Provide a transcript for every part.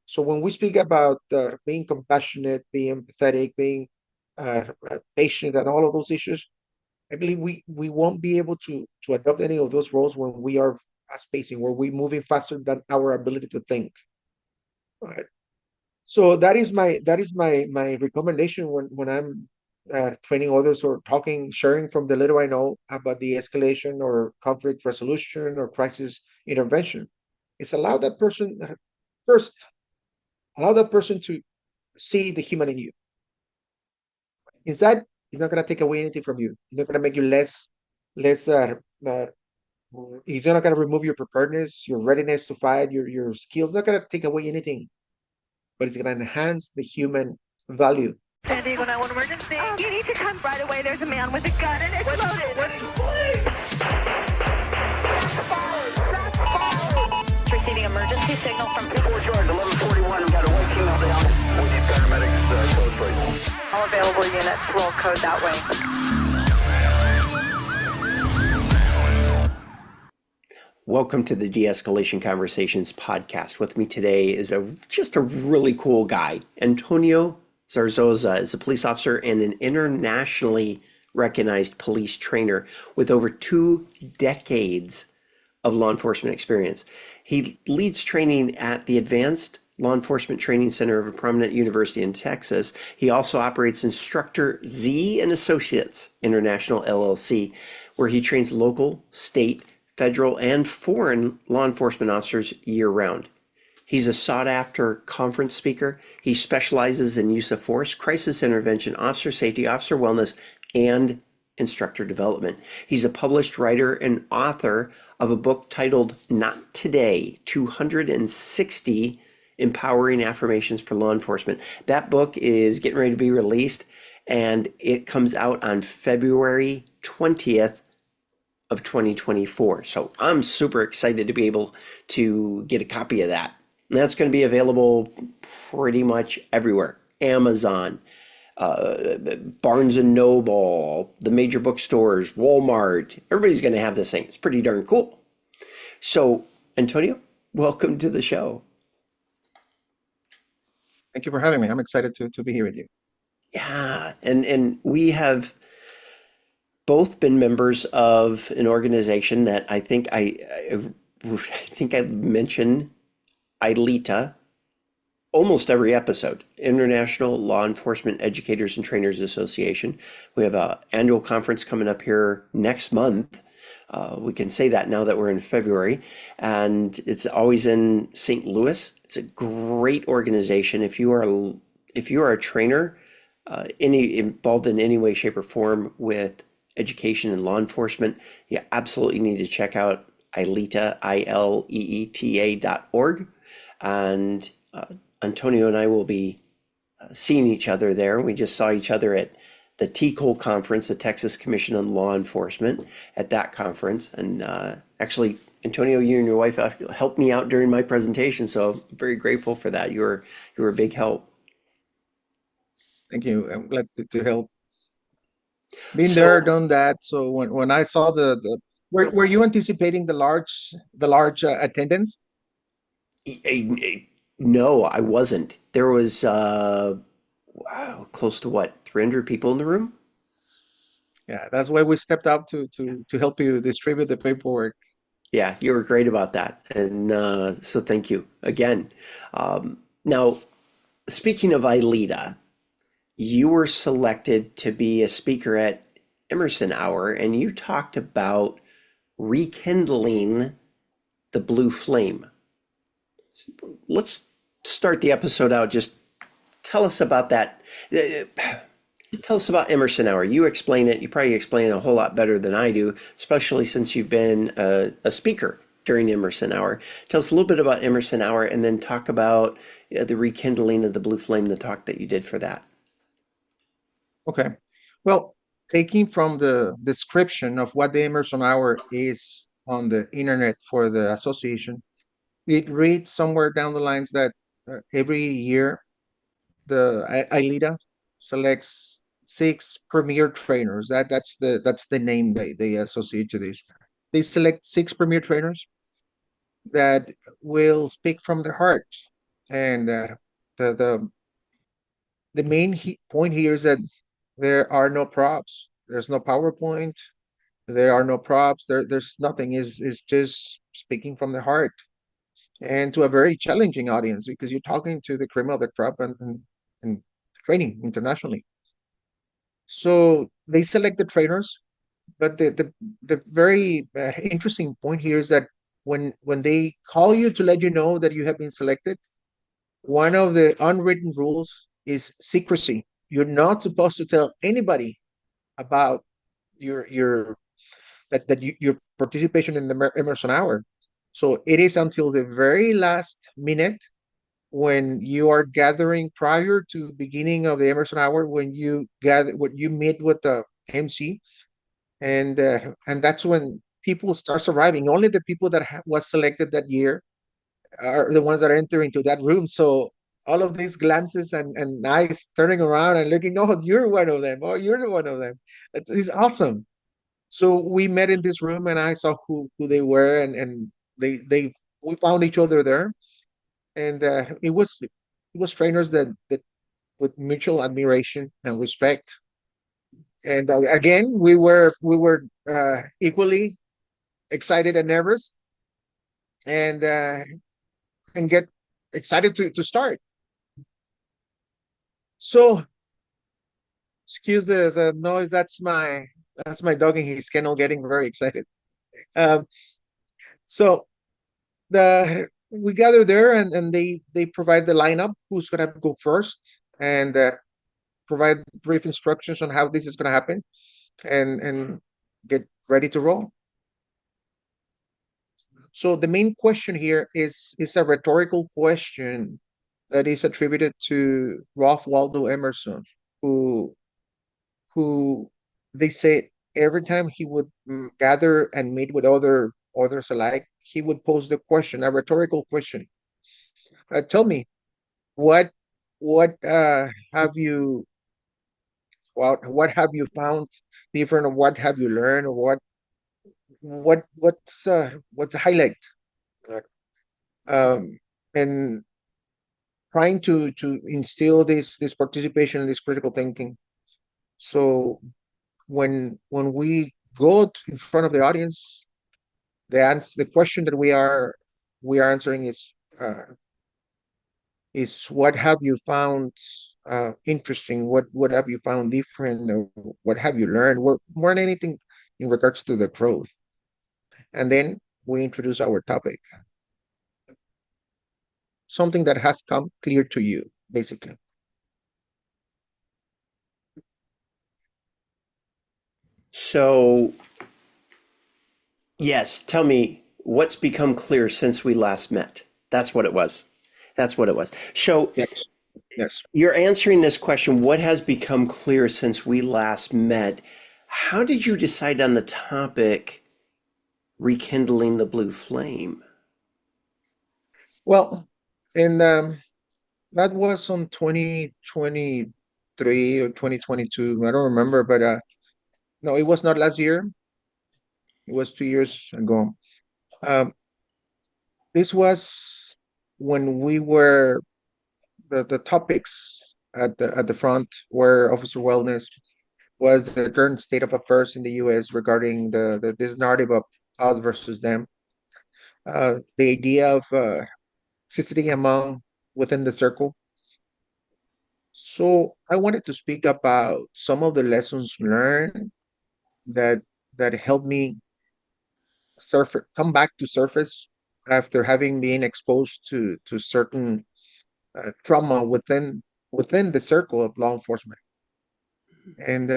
So when we speak about being compassionate, being empathetic, being patient, and all of those issues, I believe we won't be able to adopt any of those roles when we are fast pacing, where we're moving faster than our ability to think. Right. So that is my recommendation when I'm training others or talking, sharing from the little I know about the escalation or conflict resolution or crisis intervention. It's first allow that person to see the human in you. Inside, it's not going to take away anything from you. It's not going to make you less. It's not going to remove your preparedness, your readiness to fight, your skills. Not going to take away anything, but it's going to enhance the human value. San Diego 911 emergency. You need to come right away. There's a man with a gun and it's loaded. Receiving emergency signal from 4 George 1141. We've got a white female down. We need paramedics code please. All available units will code that way. Welcome to the De-Escalation Conversations Podcast. With me today is just a really cool guy. Antonio Zarzoza is a police officer and an internationally recognized police trainer with over 2 decades of law enforcement experience. He leads training at the Advanced Law Enforcement Training Center of a prominent university in Texas. He also operates Instructor Z Associates International, LLC, where he trains local, state, federal, and foreign law enforcement officers year-round. He's a sought-after conference speaker. He specializes in use of force, crisis intervention, officer safety, officer wellness, and instructor development. He's a published writer and author of a book titled Not Today, 260 Empowering Affirmations for Law Enforcement. That book is getting ready to be released, and it comes out on February 20th of 2024. So I'm super excited to be able to get a copy of that. And that's going to be available pretty much everywhere. Amazon, Barnes and Noble, the major bookstores, Walmart. Everybody's going to have this thing. It's pretty darn cool. So, Antonio, welcome to the show. Thank you for having me. I'm excited to be here with you. Yeah, and we have both been members of an organization that I think I mention ILETA almost every episode, International Law Enforcement Educators and Trainers Association. We have an annual conference coming up here next month. We can say that now that we're in February, and it's always in St. Louis. It's a great organization. If you are a trainer, involved in any way, shape, or form with education and law enforcement, you absolutely need to check out ILETA, ILEETA.org. And Antonio and I will be seeing each other there. We just saw each other at the TCOL conference, the Texas Commission on Law Enforcement, at that conference. And actually, Antonio, you and your wife helped me out during my presentation, so I'm very grateful for that. You were a big help. Thank you. I'm glad to help. Been there, done that. So when I saw were you anticipating the large attendance? No, I wasn't. There was close to what, 300 people in the room? Yeah, that's why we stepped up to help you distribute the paperwork. Yeah, you were great about that, and so thank you again. Now, speaking of ILETA, you were selected to be a speaker at Emerson Hour, and you talked about rekindling the blue flame. Let's start the episode out. Just tell us about that. Tell us about Emerson Hour. You explain it. You probably explain it a whole lot better than I do, especially since you've been a speaker during Emerson Hour. Tell us a little bit about Emerson Hour, and then talk about the rekindling of the blue flame, the talk that you did for that. Okay. Well, taking from the description of what the Emerson Hour is on the internet for the association, it reads somewhere down the lines that every year the ILETA selects 6 premier trainers. That's the name they associate to this. They select 6 premier trainers that will speak from the heart, And the the the main point here is that there are no props. There's no PowerPoint. There are no props. There's nothing. Is just speaking from the heart, and to a very challenging audience because you're talking to the cream of the crop and training internationally. So they select the trainers, but the very interesting point here is that when they call you to let you know that you have been selected, one of the unwritten rules is secrecy. You're not supposed to tell anybody about your your participation in the Emerson Hour. So it is until the very last minute when you are gathering prior to beginning of the Emerson Hour when you meet with the MC, and that's when people starts arriving. Only the people that was selected that year are the ones that are entering to that room. So all of these glances and eyes turning around and looking, oh, you're one of them. Oh, you're one of them. It's awesome. So we met in this room and I saw who they were and they we found each other there. And it was trainers that with mutual admiration and respect. And again, we were equally excited and nervous, and get excited to start. So excuse the noise. That's my dog in his kennel getting very excited. Um, so the we gather there and they provide the lineup who's gonna go first and provide brief instructions on how this is gonna happen and get ready to roll. So the main question here is a rhetorical question that is attributed to Ralph Waldo Emerson, who who they say every time he would gather and meet with others alike, he would pose the question, a rhetorical question. Tell me, what what have you what have you found different, or what have you learned, or what's the highlight? Uh, Um, and trying to instill this participation, this critical thinking. So when we go in front of the audience, the question that we are answering is what have you found interesting? What have you found different? Or what have you learned? More than anything in regards to the growth. And then we introduce our topic, something that has come clear to you, basically. So, yes, tell me what's become clear since we last met. That's what it was. That's what it was. So, Yes, yes. you're answering this question, what has become clear since we last met? How did you decide on the topic rekindling the blue flame? Well, and that was on 2023 or 2022. I don't remember, but no, it was not last year. It was 2 years ago. Um, this was when we were the topics at the front were officer wellness, was the current state of affairs in the U.S. regarding this narrative of us versus them. The idea of sitting among within the circle. So I wanted to speak about some of the lessons learned that helped me come back to surface after having been exposed to certain trauma within the circle of law enforcement. And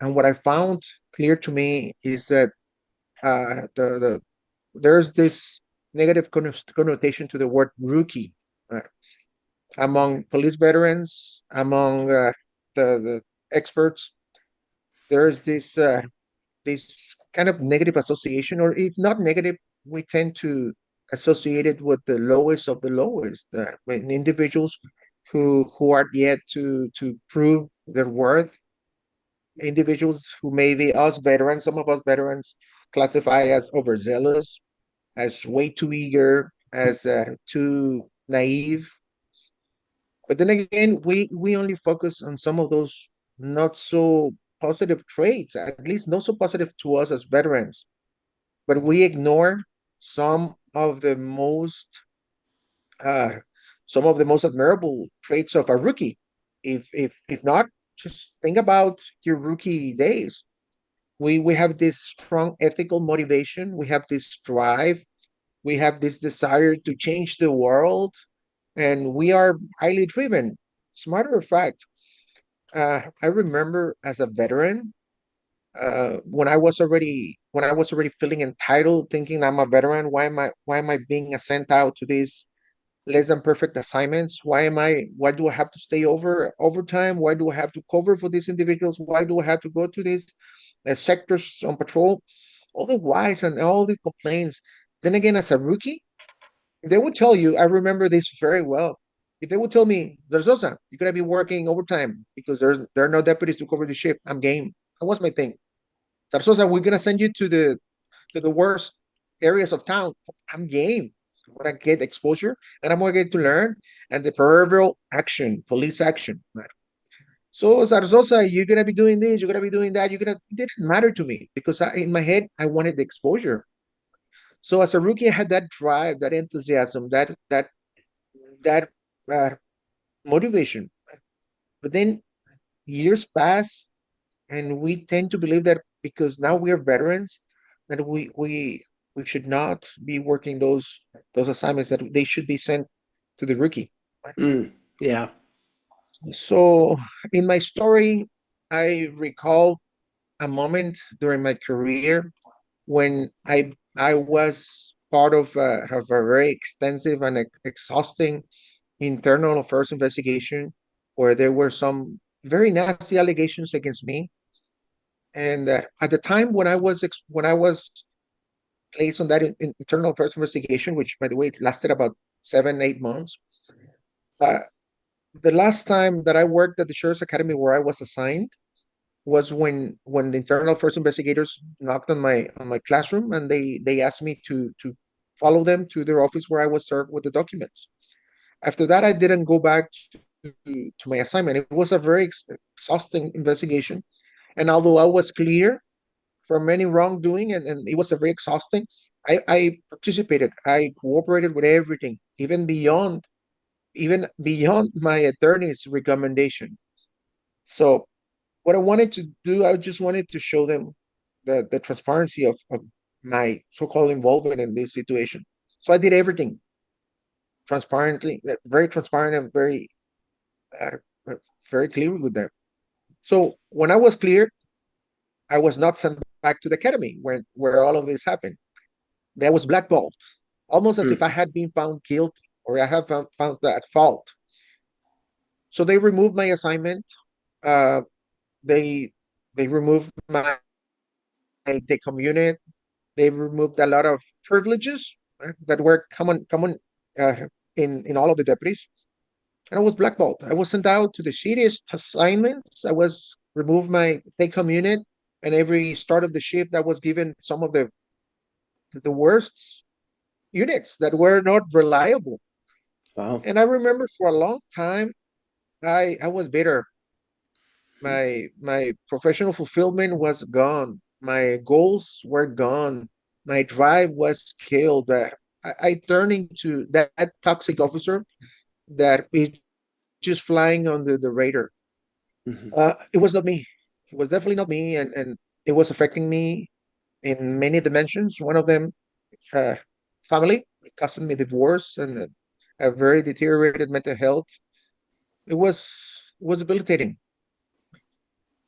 what I found clear to me is that there's this negative connotation to the word rookie uh, among police veterans, among the experts. There's this kind of negative association, or if not negative, we tend to associate it with the lowest of the lowest, when individuals who are yet to prove their worth, individuals who maybe us veterans, some of us veterans classify as overzealous, as way too eager, as too naive. But then again, we only focus on some of those not so positive traits, at least not so positive to us as veterans. But we ignore some of the most uh, some of the most admirable traits of a rookie. If not, just think about your rookie days. We have this strong ethical motivation. We have this drive. We have this desire to change the world, and we are highly driven. As a matter of fact, I remember as a veteran, when I was already feeling entitled, thinking I'm a veteran. Why am I being sent out to these less than perfect assignments? Why do I have to stay overtime? Why do I have to cover for these individuals? Why do I have to go to these sectors on patrol? All the whys and all the complaints. Then again, as a rookie, they would tell you, I remember this very well. If they would tell me, Zarzosa, you're gonna be working overtime because there are no deputies to cover the shift, I'm game. That was my thing. Zarzosa, we're gonna send you to the worst areas of town. I'm game. I'm gonna get exposure and I'm gonna get to learn and the peripheral action, police action. So Zarzosa, you're gonna be doing this, you're gonna be doing that, it didn't matter to me because in my head I wanted the exposure. So as a rookie, I had that drive, that enthusiasm, that uh, motivation. But then years pass, and we tend to believe that because now we are veterans, that we should not be working those assignments, that they should be sent to the rookie. Mm, yeah. So in my story, I recall a moment during my career when I was part of a very extensive and exhausting internal affairs investigation where there were some very nasty allegations against me. And at the time when I was placed on that internal affairs investigation, which by the way lasted about 7 8 months, uh, the last time that I worked at the Sheriff's Academy where I was assigned was when the internal affairs investigators knocked on my classroom and they asked me to follow them to their office where I was served with the documents. After that, I didn't go back to my assignment. It was a very exhausting investigation. And although I was clear from any wrongdoing and it was a very exhausting, I participated. I cooperated with everything, even beyond my attorney's recommendation. So what I wanted to do, I just wanted to show them the transparency of my so-called involvement in this situation. So I did everything transparently, very transparent and uh, very clear with them. So when I was clear, I was not sent back to the academy where all of this happened. That was blackballed, almost as if Mm, I had been found guilty or I have found at fault. So they removed my assignment. Uh, they they removed my take-home unit. They removed a lot of privileges that were common uh, in all of the deputies, and I was blackballed. I was sent out to the shittiest assignments. I was removed my take-home unit, and every start of the shift, I was given some of the worst units that were not reliable. wow. And I remember for a long time, I was bitter. My professional fulfillment was gone. My goals were gone. My drive was killed. I turned into that toxic officer that is just flying on the radar. Mhm. It was not me. It was definitely not me, and it was affecting me in many dimensions. One of them, uh, family. It cost me divorce and a very deteriorated mental health. It was debilitating.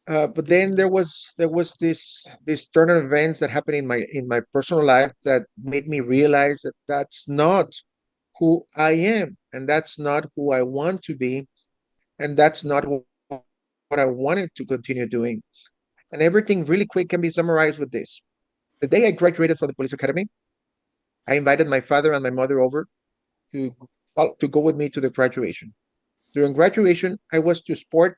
But then there was this turn of events that happened in my personal life that made me realize that that's not who I am, and that's not who I want to be, and that's not what I wanted to continue doing. And everything really quick can be summarized with this. The day I graduated from the police academy, I invited my father and my mother over to to go with me to the graduation. During graduation, I was to sport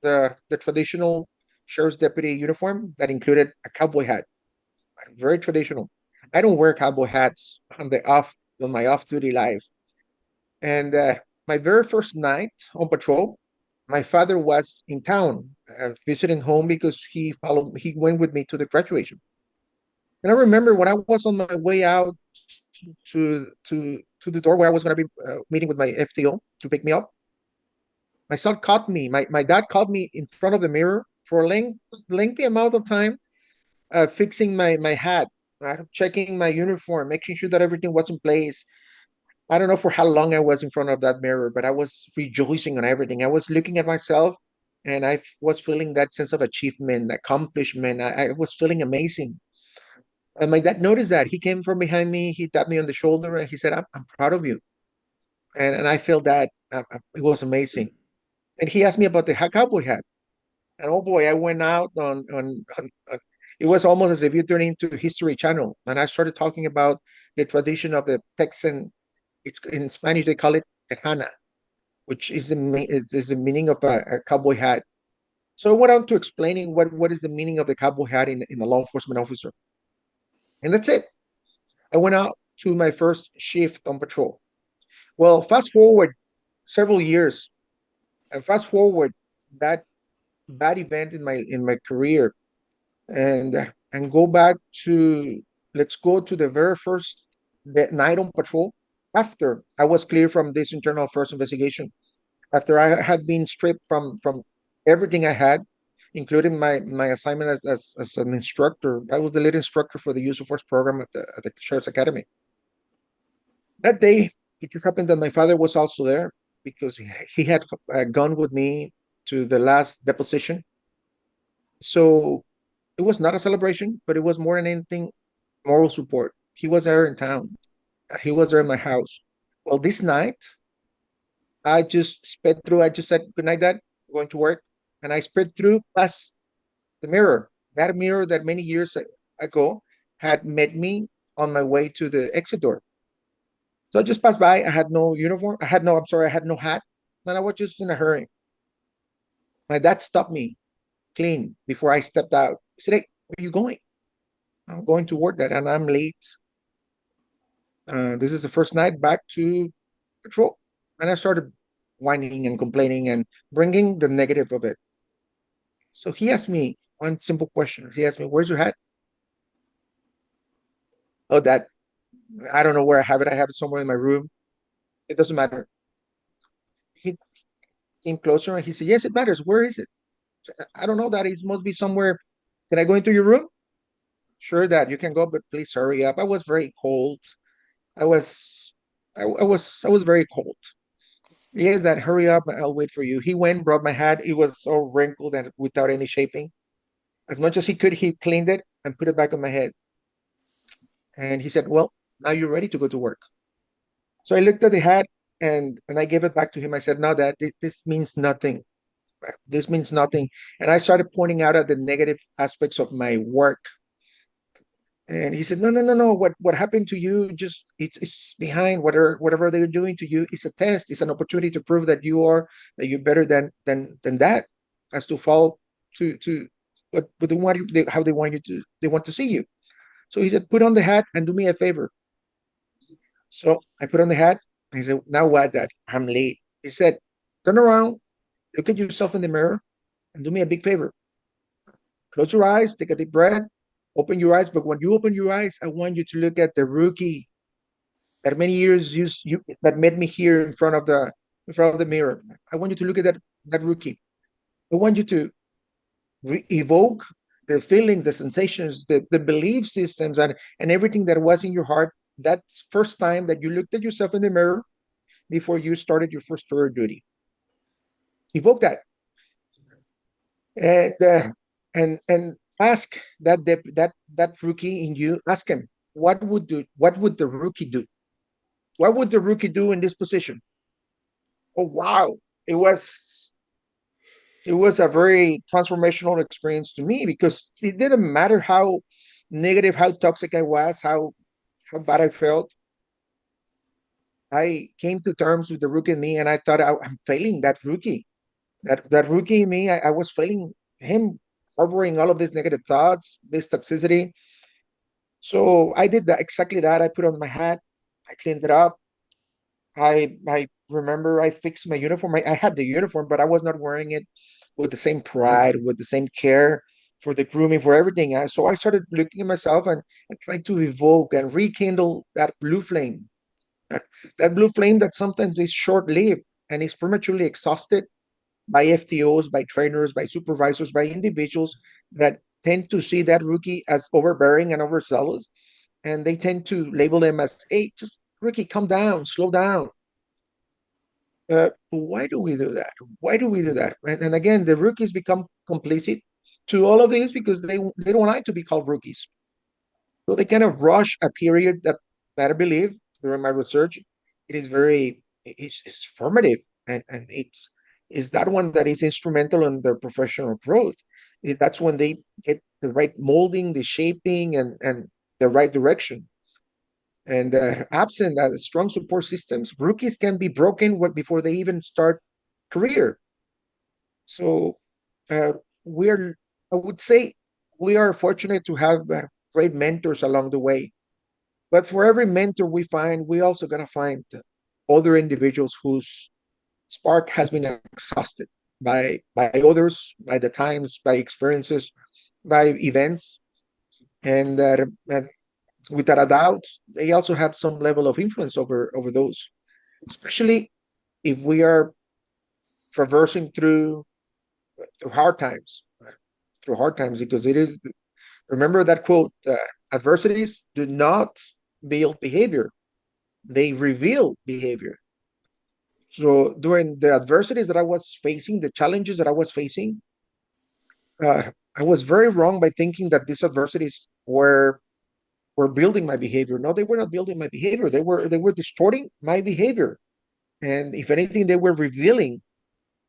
the traditional sheriff's deputy uniform that included a cowboy hat, very traditional. I don't wear cowboy hats on my off duty life, and my very first night on patrol, my father was in town visiting home because he went with me to the graduation. And I remember when I was on my way out to the door where I was going to be meeting with my FTO to pick me up, my son caught me. My dad caught me in front of the mirror for a lengthy amount of time, fixing my hat, checking my uniform, making sure that everything was in place. I don't know for how long I was in front of that mirror, but I was rejoicing on everything. I was looking at myself and was feeling that sense of achievement, accomplishment. I was feeling amazing. And my dad noticed that. He came from behind me, he tapped me on the shoulder, and he said, I'm proud of you. And I felt that it was amazing. And he asked me about the cowboy hat. And oh boy, I went out on it was almost as if you turned into History Channel. And I started talking about the tradition of the Texan. It's in Spanish they call it tejana, which is is the meaning of a cowboy hat. So I went on to explaining what is the meaning of the cowboy hat in a law enforcement officer, and that's it. I went out to my first shift on patrol. Well, fast forward several years, and fast forward that bad event in my career, and go back to let's go to the very first night on patrol after I was clear from this internal affairs investigation, after I had been stripped from everything I had, including my assignment as an instructor. I was the lead instructor for the use of force program at the Sheriff's Academy. That day, it just happened that my father was also there because he had gone with me to the last deposition. So it was not a celebration, but it was more than anything moral support. He was there in town. He was there in my house. Well, this night, I just sped through. I just said, "Good night, Dad. I'm going to work." And I sped through past the mirror, that mirror that many years ago had met me on my way to the exit door. So I just passed by. I had no uniform. I'm sorry, I had no hat. And I was just in a hurry. My dad stopped me clean before I stepped out. He said, "Hey, where are you going?" "I'm going to work, Dad, and I'm late. This is the first night back to patrol." And I started whining and complaining and bringing the negative of it. So he asked me one simple question. He asked me, "Where's your hat?" "Oh, Dad, I don't know where I have it. I have it somewhere in my room. It doesn't matter." He came closer and he said, "Yes, it matters. Where is it?" "I don't know, Dad. It must be somewhere. Can I go into your room?" "Sure, Dad, you can go, but please hurry up." I was very cold. I was I was very cold. "Yes, Dad, hurry up. I'll wait for you." He went, brought my hat. It was all wrinkled and without any shaping. As much as he could, he cleaned it and put it back on my head. And he said, "Well, now you're ready to go to work." So I looked at the hat and I gave it back to him. I said, "No, Dad, this means nothing. This means nothing." And I started pointing out at the negative aspects of my work. And he said, "No, no, no, no. What happened to you? Just it's behind whatever they're doing to you. It's a test. It's an opportunity to prove that you're better than that, as to fall to what they want how they want you to they want to see you." So he said, "Put on the hat and do me a favor." So I put on the hat. And he said, "Now what, Dad? I'm late." He said, "Turn around, look at yourself in the mirror, and do me a big favor. Close your eyes, take a deep breath, open your eyes. But when you open your eyes, I want you to look at the rookie that many years you that met me here in front of the mirror. I want you to look at that rookie. I want you to evoke the feelings, the sensations, the belief systems, and everything that was in your heart. That's first time that you looked at yourself in the mirror before you started your first tour duty. Evoke that, and ask that rookie in you. Ask him what would the rookie do? What would the rookie do in this position? Oh wow! It was it was a very transformational experience to me because it didn't matter how negative, how toxic I was, how bad I felt. I came to terms with the rookie in me, and I thought I'm failing that rookie. That rookie in me, I was failing him, harboring all of these negative thoughts, this toxicity. So I did that exactly that. I put on my hat, I cleaned it up, I remember I fixed my uniform. I had the uniform, but I was not wearing it with the same pride, with the same care for the grooming, for everything. So I started looking at myself and trying to evoke and rekindle that blue flame. That, that blue flame that sometimes is short-lived and is prematurely exhausted by FTOs, by trainers, by supervisors, by individuals that tend to see that rookie as overbearing and overzealous, and they tend to label them as, "Hey, just rookie, calm down, slow down." Why do we do that? Why do we do that? And again, the rookies become complicit to all of this because they don't like to be called rookies. So they kind of rush a period that I believe during my research, it is very it's formative, and it's that one that is instrumental in their professional growth. That's when they get the right molding, the shaping, and the right direction. And absent that strong support systems, rookies can be broken before they even start career. So uh, we're, I would say, we are fortunate to have great mentors along the way. But for every mentor we find, we also gotta find other individuals whose spark has been exhausted by others, by the times, by experiences, by events, and that without a doubt, they also have some level of influence over those, especially if we are traversing through hard times, through hard times, because it is. Remember that quote: "Adversities do not build behavior; they reveal behavior." So during the adversities that I was facing, the challenges that I was facing, I was very wrong by thinking that these adversities were building my behavior. No, they were not building my behavior. They were distorting my behavior. And if anything, they were revealing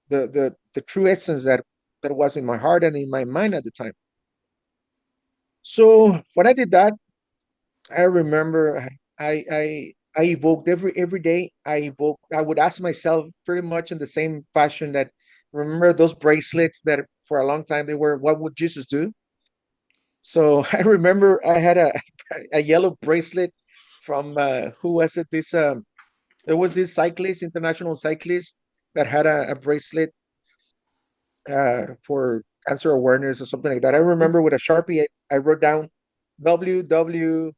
the true essence that was in my heart and in my mind at the time. So when I did that, I remember I evoked every day. I would ask myself pretty much in the same fashion that, remember those bracelets that for a long time they were, what would Jesus do? So I remember I had a yellow bracelet from who was it? This there was this cyclist, international cyclist, that had a bracelet for cancer awareness or something like that. I remember with a Sharpie, I wrote down WW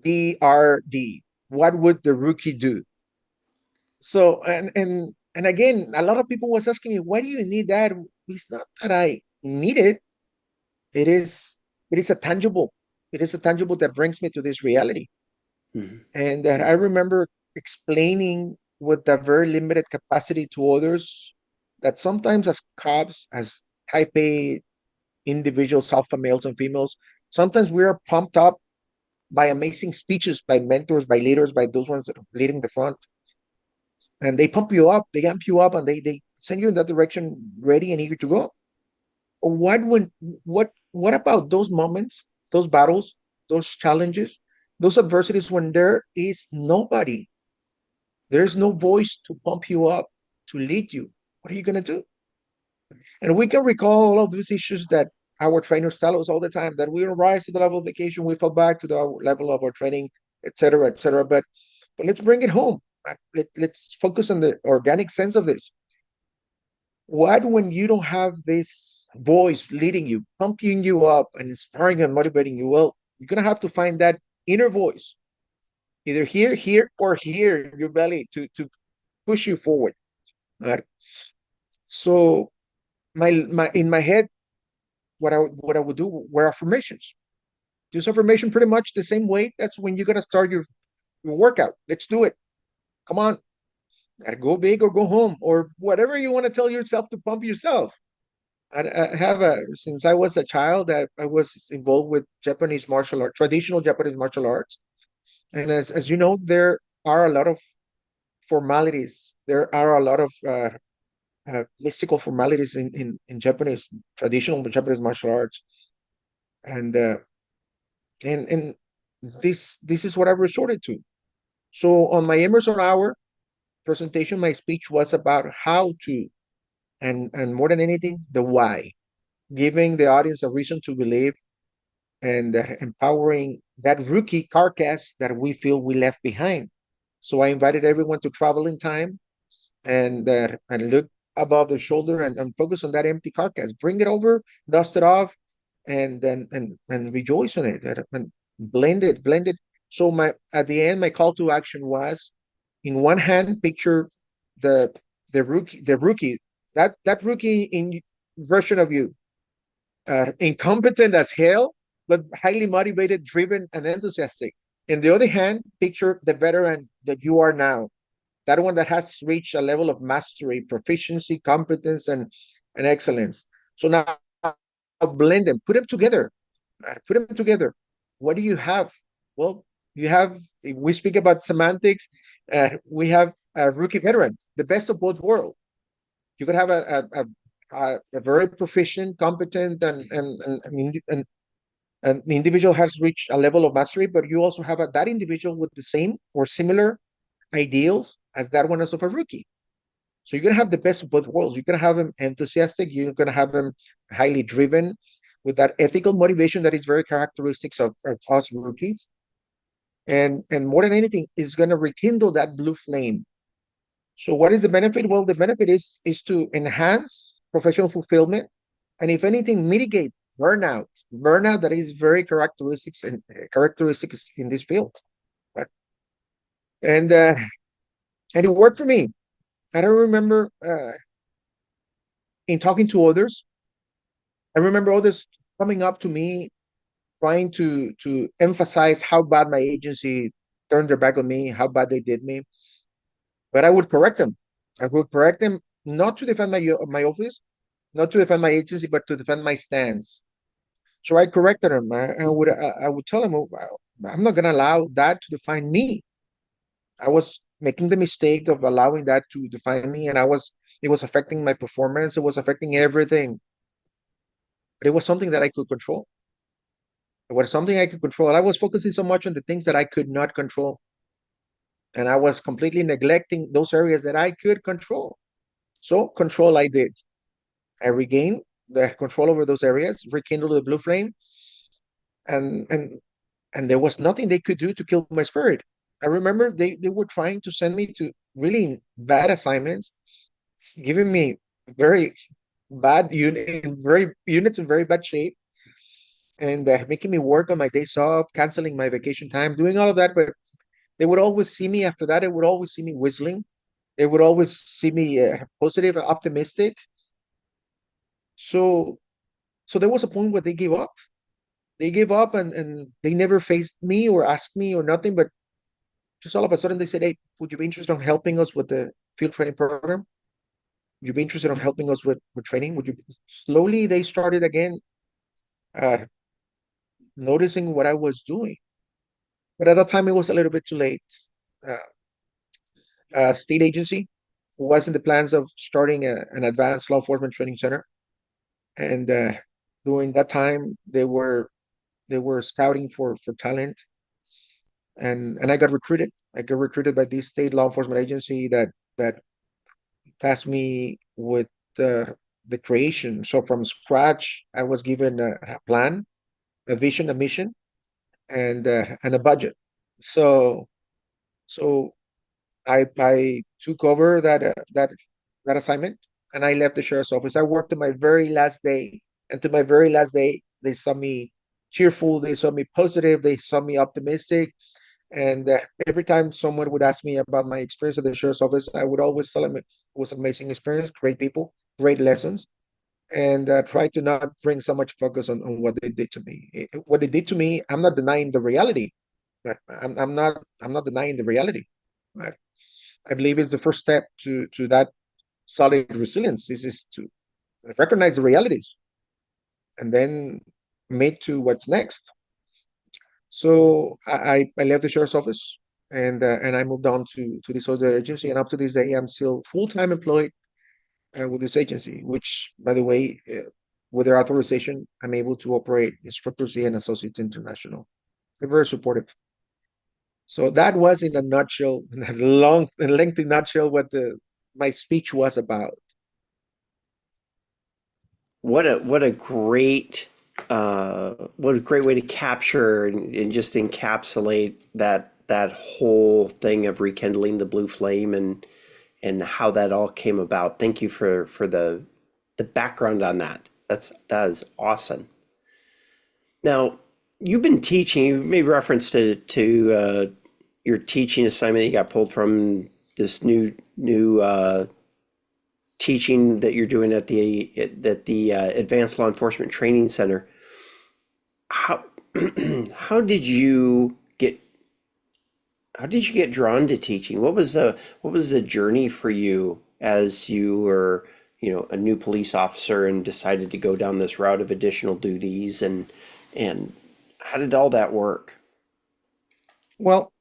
DRD. What would the rookie do? So and again, a lot of people was asking me, why do you need that? It's not that I need it. It is it is a tangible. It is a tangible that brings me to this reality. Mhm. And that I remember explaining with a very limited capacity to others that sometimes as cops, as type A individuals, alpha males and females, sometimes we are pumped up by amazing speeches, by mentors, by leaders, by those ones that are leading the front. And they pump you up, they amp you up, and they send you in that direction ready and eager to go. What about those moments, those battles, those challenges, those adversities when there is nobody, there is no voice to pump you up, to lead you? What are you gonna do? And we can recall all of these issues that our trainers tell us all the time, that we don't rise to the level of the occasion, we fall back to the level of our training, etc., etc. But let's bring it home. Let's focus on the organic sense of this. What when you don't have this voice leading you, pumping you up and inspiring and motivating you? Well, you're gonna have to find that inner voice, either here, or here in your belly to push you forward. Right? So my in my head, what I would do were affirmations. Use affirmation pretty much the same way. That's when you're gonna start your workout. Let's do it. Come on. Gotta go big or go home, or whatever you want to tell yourself to pump yourself. I have since I was a child, I was involved with Japanese martial art, traditional Japanese martial arts. And as you know, there are a lot of formalities. There are a lot of mystical formalities in Japanese, traditional Japanese martial arts. And and this is what I resorted to. So on my Emerson Hour presentation, my speech was about how to, and more than anything, the why, giving the audience a reason to believe, and empowering that rookie carcass that we feel we left behind. So I invited everyone to travel in time and look above their shoulder and focus on that empty carcass. Bring it over, dust it off, and then and rejoice in it and blend it. So my at the end, my call to action was, in one hand, picture the the rookie, that rookie in version of you, incompetent as hell, but highly motivated, driven, and enthusiastic. In the other hand, picture the veteran that you are now, that one that has reached a level of mastery, proficiency, competence, and excellence. So now blend them, put them together, put them together. What do you have? Well, you have, if we speak about semantics, we have a rookie veteran, the best of both worlds. You could have a very proficient, competent, and the individual has reached a level of mastery, but you also have that individual with the same or similar ideals as that one as of a rookie. So you're gonna have the best of both worlds. You're gonna have them enthusiastic. You're gonna have them highly driven with that ethical motivation that is very characteristics of us rookies. And more than anything, is gonna rekindle that blue flame. So what is the benefit? Well, the benefit is to enhance professional fulfillment, and if anything, mitigate burnout. Burnout that is very characteristics in this field. Right? And and it worked for me. I don't remember in talking to others. I remember others coming up to me trying to emphasize how bad my agency turned their back on me, how bad they did me. But I would correct them. I would correct them, not to defend my office, not to defend my agency, but to defend my stance. So I corrected them. I would tell them, "Oh, I'm not going to allow that to define me." I was making the mistake of allowing that to define me, and it was affecting my performance. It was affecting everything. But it was something that I could control. It was something I could control. And I was focusing so much on the things that I could not control. And I was completely neglecting those areas that I could control. So control I did. I regained the control over those areas, rekindled the blue flame, and and and there was nothing they could do to kill my spirit. I remember they were trying to send me to really bad assignments, giving me very bad units in very bad shape, and making me work on my days off, canceling my vacation time, doing all of that. But they would always see me after that. They would always see me whistling. They would always see me positive, optimistic. So so there was a point where they gave up. They gave up, and they never faced me or asked me or nothing. But just all of a sudden they said, "Hey, would you be interested in helping us with the field training program? Would you be interested in helping us with training? Would you?" Slowly they started again uh, noticing what I was doing. But at that time, it was a little bit too late. Uh, State agency was in the plans of starting an advanced law enforcement training center, and during that time, they were scouting for talent, and I got recruited. I got recruited by this state law enforcement agency that tasked me with the creation. So from scratch, I was given a plan, a vision, a mission, and a budget. So so I took over that assignment, and I left the sheriff's office. I worked to my very last day, and to my very last day, they saw me cheerful, they saw me positive, they saw me optimistic. And every time someone would ask me about my experience at the sheriff's office, I would always tell them it was an amazing experience, great people, great lessons, and try to not bring so much focus on what they did to me. What they did to me, I'm not denying the reality. Right? I'm not denying the reality. Right? I believe it's the first step to that solid resilience. This is to recognize the realities and then mate to what's next. So I left the sheriff's office, and I moved on to this other agency, and up to this day I'm still full-time employed with this agency, which, by the way, with their authorization, I'm able to operate Instructor Z Associates International. They're very supportive. So that was, in a nutshell, in a long and lengthy nutshell, what the my speech was about. What a great way to capture and just encapsulate that whole thing of rekindling the blue flame and how that all came about. Thank you for the background on that. That is awesome. Now, you've been teaching. You made reference to your teaching assignment that you got pulled from this new teaching that you're doing at the Advanced Law Enforcement Training Center. How how did you get drawn to teaching? What was the journey for you as you were, a new police officer and decided to go down this route of additional duties, and how did all that work? Well,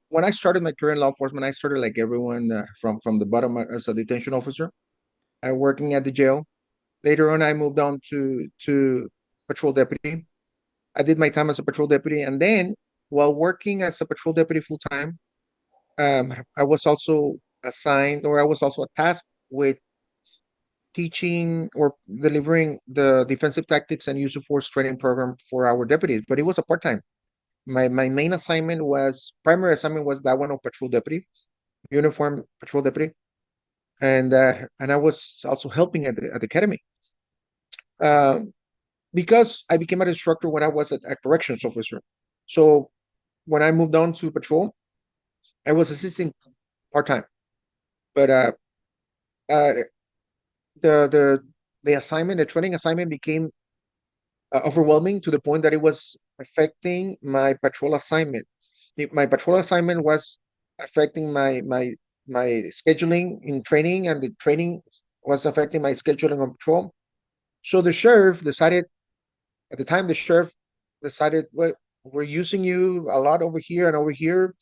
when I started my career in law enforcement, I started like everyone from the bottom as a detention officer, working at the jail. Later on, I moved on to patrol deputy. I did my time as a patrol deputy, and then while working as a patrol deputy full time, I was also assigned, or I was also tasked with teaching or delivering the defensive tactics and use of force training program for our deputies. But it was a part time. My main primary assignment was that one of patrol deputy, uniform patrol deputy, and I was also helping at the academy. Because I became an instructor when I was a corrections officer. So when I moved on to patrol, I was assisting part time. But uh, the assignment, the training assignment, became overwhelming to the point that it was affecting my patrol assignment. My patrol assignment was affecting my scheduling in training, and the training was affecting my scheduling on patrol. So the sheriff decided, at the time, well, we're using you a lot over here and over here,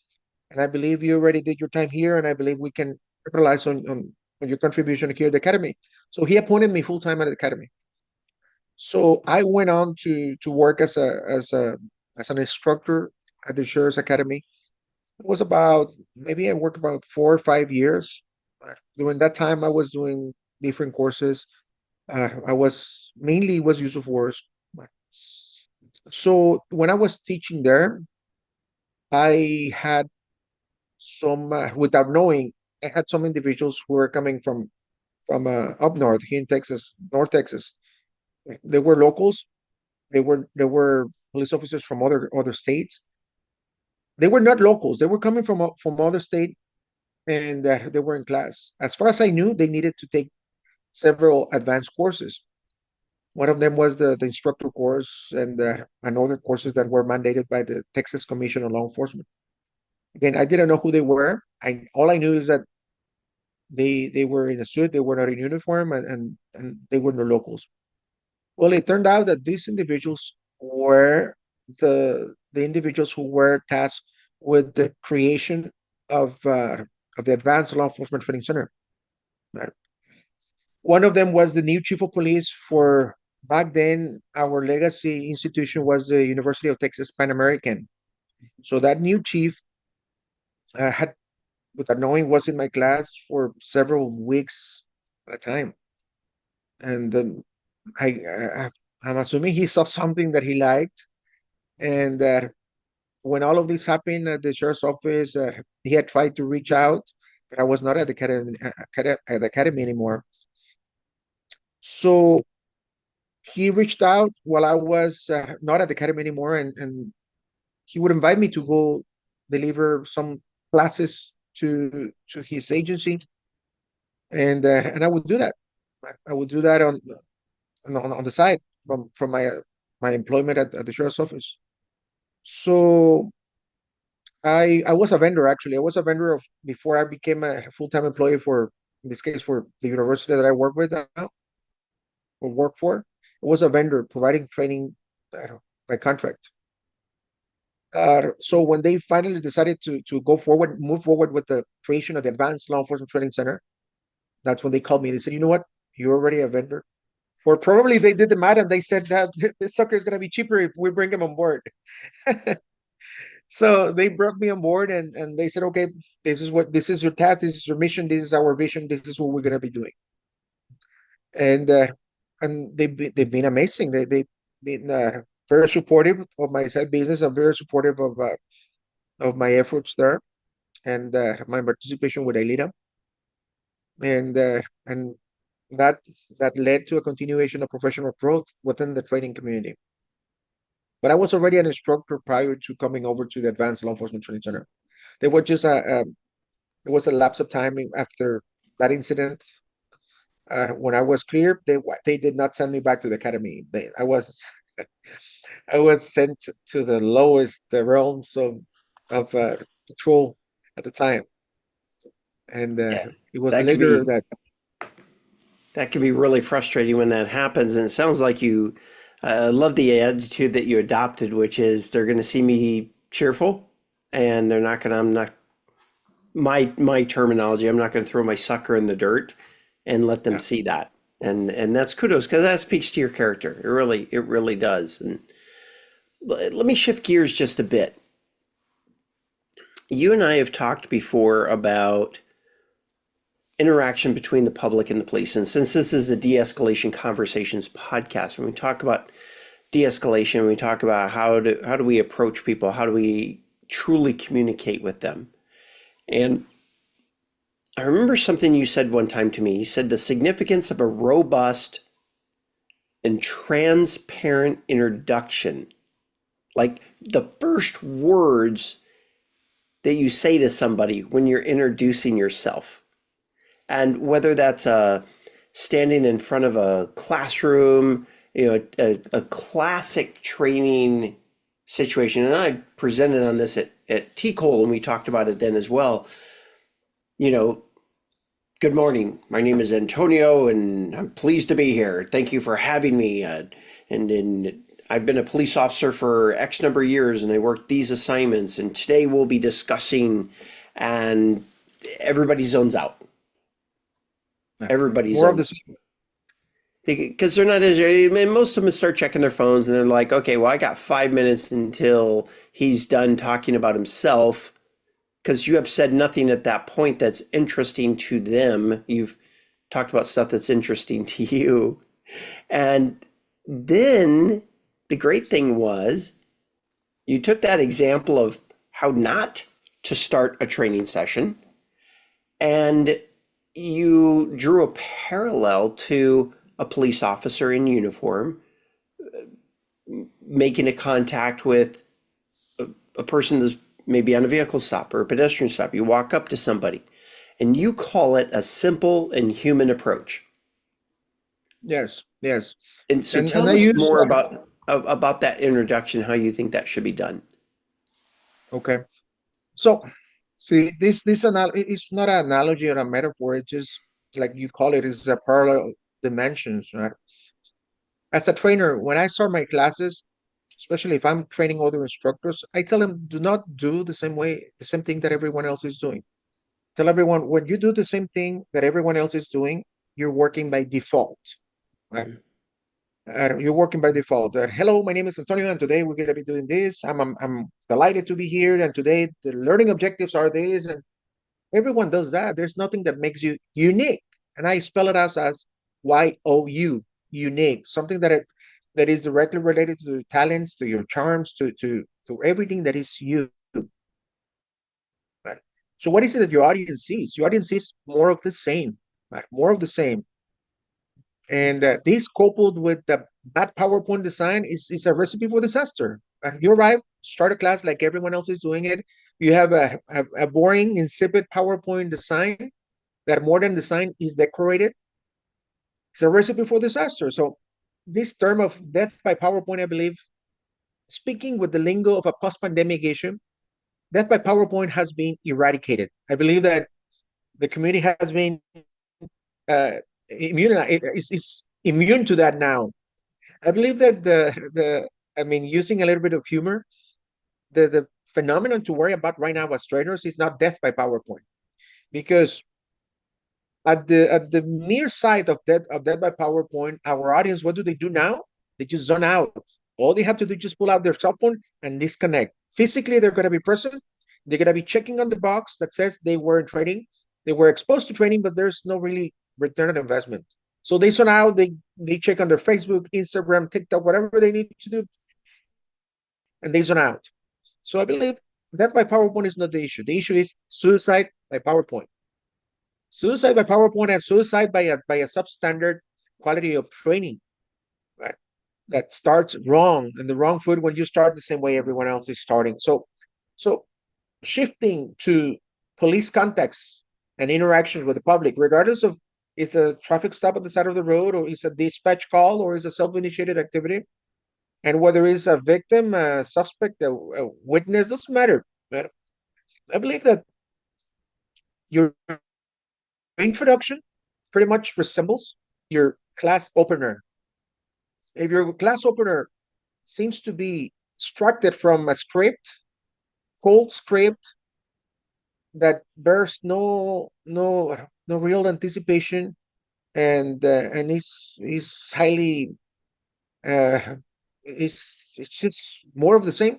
and I believe you already did your time here, and I believe we can capitalize on your contribution here at the academy. So he appointed me full time at the academy. So I went on to work as an instructor at the Sheriff's Academy. It was about, maybe I worked about 4 or 5 years. During that time, I was doing different courses. I was use of force. So when I was teaching there, I had without knowing, I had some individuals who were coming from up north here in Texas, North Texas. They were locals. They were police officers from other states. They were not locals. They were coming from other state, and they were in class. As far as I knew, they needed to take several advanced courses. One of them was the instructor course, and other courses that were mandated by the Texas Commission on Law Enforcement. Again, I didn't know who they were. All I knew is that they were in a suit, they were not in uniform, and they were no locals. Well, it turned out that these individuals were the individuals who were tasked with the creation of the Advanced Law Enforcement Training Center. One of them was the new chief of police for, back then, our legacy institution was the University of Texas Pan American. So that new chief had, without knowing, was in my class for several weeks at a time, and then I'm assuming he saw something that he liked, and that when all of this happened at the sheriff's office, he had tried to reach out, but I was not at the academy anymore. So he reached out while I was not at the academy anymore, and he would invite me to go deliver some classes to his agency, and I would do that. I would do that on the side from my employment at the sheriff's office. So I was a vendor, actually. I was a vendor of, before I became a full-time employee for, in this case, for the university that I work with now, or work for. I was a vendor providing training by contract. So when they finally decided to move forward with the creation of the Advanced Law Enforcement Training Center, that's when they called me. They said, "You know what? You're already a vendor." Or probably they did the math and they said that this sucker is going to be cheaper if we bring him on board. So they brought me on board, and they said, "Okay, this is your task, this is your mission, this is our vision, this is what we're going to be doing." And they've been amazing. They've been very supportive of my side business, and very supportive of my efforts there and my participation with Ailita, and that that led to a continuation of professional growth within the training community. But I was already an instructor prior to coming over to the Advanced Law Enforcement Training Center. There was just it was a lapse of time after that incident. When I was cleared, they did not send me back to the academy. I was sent to the lowest realms of patrol at the time, and Yeah, it was that could later be that that can be really frustrating when that happens. And it sounds like you love the attitude that you adopted, which is they're going to see me cheerful, and they're not going to. I'm not my terminology. I'm not going to throw my sucker in the dirt and let them yeah, see that. And that's kudos because that speaks to your character. It really does. And let me shift gears just a bit. You and I have talked before about interaction between the public and the police. And since this is a De-Escalation Conversations podcast, when we talk about de-escalation, we talk about how do we approach people, how do we truly communicate with them. And I remember something you said one time to me. You said the significance of a robust and transparent introduction, like the first words that you say to somebody when you're introducing yourself. And whether that's standing in front of a classroom, a classic training situation. And I presented on this at T-Cole, and we talked about it then as well. Good morning. My name is Antonio, and I'm pleased to be here. Thank you for having me. And I've been a police officer for X number of years, and I worked these assignments. And today we'll be discussing, and everybody zones out. Everybody's more of the same. because they're not as, and most of them start checking their phones and they're like, okay, well, I got 5 minutes until he's done talking about himself, because you have said nothing at that point that's interesting to them. You've talked about stuff that's interesting to you. And then the great thing was you took that example of how not to start a training session, and you drew a parallel to a police officer in uniform making a contact with a person that's maybe on a vehicle stop or a pedestrian stop. You walk up to somebody and you call it a simple and human approach. Yes, yes, And so and tell I us use more about that introduction, how you think that should be done. okay. So see, it's not an analogy or a metaphor. It's just like you call it, is a parallel dimensions, right? As a trainer, when I start my classes, especially if I'm training other instructors, I tell them, do not do the same thing that everyone else is doing. Tell everyone, when you do the same thing that everyone else is doing, you're working by default, right? Mhm. You're working by default. Hello, my name is Antonio, and today we're going to be doing this. I'm delighted to be here, and today the learning objectives are this, and everyone does that. There's nothing that makes you unique, and I spell it out as YOU, unique. Something that is directly related to your talents, to your charms, to everything that is you. Right? So, what is it that your audience sees? Your audience sees more of the same, right? More of the same. And this coupled with the bad PowerPoint design is a recipe for disaster. You arrive, start a class like everyone else is doing it. You have a boring, insipid PowerPoint design that more than design is decorated. It's a recipe for disaster. So this term of death by PowerPoint, I believe, speaking with the lingo of a post-pandemic issue, death by PowerPoint has been eradicated. I believe that the community has been uh, is immune to that now. I believe that I mean, using a little bit of humor, the phenomenon to worry about right now as trainers is not death by PowerPoint, because at the mere sight of death by PowerPoint, our audience, what do they do now? They just zone out. All they have to do is just pull out their cell phone and disconnect. Physically, they're going to be present. They're going to be checking on the box that says they were in training, they were exposed to training, but there's no really return on investment. So they zone out. They check on their Facebook, Instagram, TikTok, whatever they need to do, and they zone out. So I believe That by PowerPoint is not the issue. The issue is suicide by PowerPoint. Suicide by PowerPoint and suicide by a substandard quality of training, right? That starts wrong and the wrong foot when you start the same way everyone else is starting. So shifting to police contacts and interactions with the public, regardless of is a traffic stop on the side of the road or is a dispatch call or is a self-initiated activity, and whether it's a victim, a suspect, a witness, doesn't matter. Right? I believe that your introduction pretty much resembles your class opener. If your class opener seems to be extracted from a script, cold script that bears no real anticipation, and is highly uh it's just more of the same.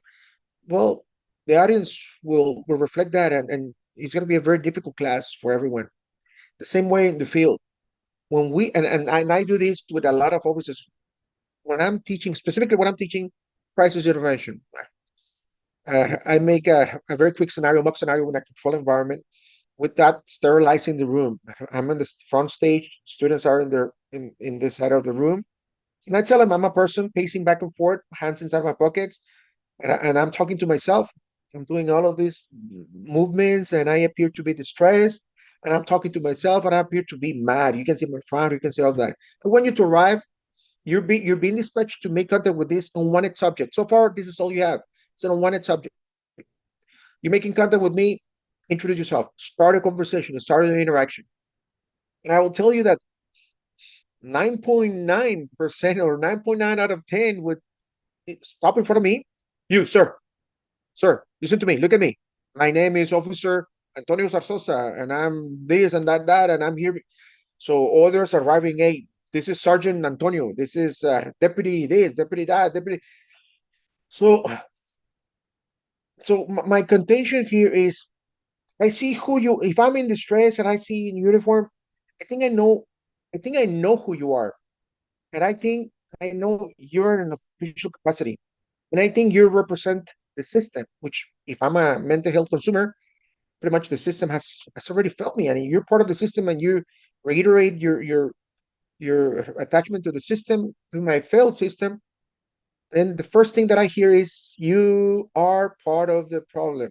Well, the audience will reflect that, and it's going to be a very difficult class for everyone. The same way in the field, when we and I do this with a lot of officers when I'm teaching, specifically when I'm teaching crisis intervention. I make a very quick scenario, mock scenario in a control environment. With that, sterilizing the room. I'm in the front stage. Students are in this side of the room, and I tell them I'm a person pacing back and forth, hands inside my pockets, and I'm talking to myself. I'm doing all of these movements, and I appear to be distressed. And I'm talking to myself, and I appear to be mad. You can see my frown. You can see all that. I want you to arrive. You're being dispatched to make contact with this unwanted subject. So far, this is all you have. It's an unwanted subject. You're making contact with me. Introduce yourself. Start a conversation. Start an interaction. And I will tell you that 9.9% or 9.9 out of 10 would stop in front of me. You, sir, listen to me. Look at me. My name is Officer Antonio Zarzosa, and I'm this and that, and I'm here. So others arriving, hey, this is Sergeant Antonio. This is Deputy this, Deputy that, Deputy. So, so my contention here is I see who you. If I'm in distress and I see in uniform, I think I know. I think I know who you are, and I think I know you're in an official capacity, and I think you represent the system. Which, if I'm a mental health consumer, pretty much the system has already felt me, and you're part of the system, and you reiterate your attachment to the system, to my failed system. And the first thing that I hear is you are part of the problem.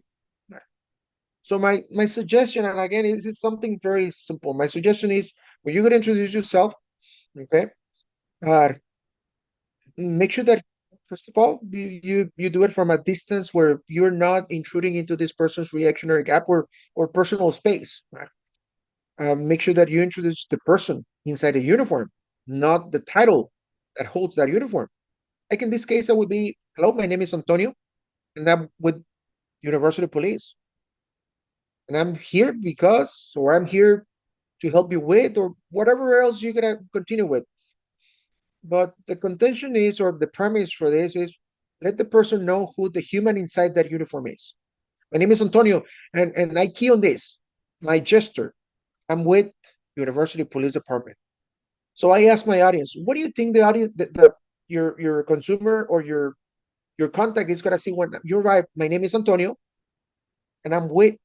So my suggestion, and again, this is something very simple. My suggestion is when you're going to introduce yourself, okay, uh, make sure that first of all you do it from a distance where you're not intruding into this person's reactionary gap or personal space. Right? Make sure that you introduce the person inside the uniform, not the title that holds that uniform. Like in this case, I would be, hello, my name is Antonio, and I'm with University Police, and I'm here because, or I'm here to help you with, or whatever else you're gonna continue with. But the contention is, or the premise for this is, let the person know who the human inside that uniform is. My name is Antonio, and I key on this, my gesture. I'm with University Police Department. So I ask my audience, what do you think the audience, your consumer or your contact is gonna see when you arrive? My name is Antonio, and I'm with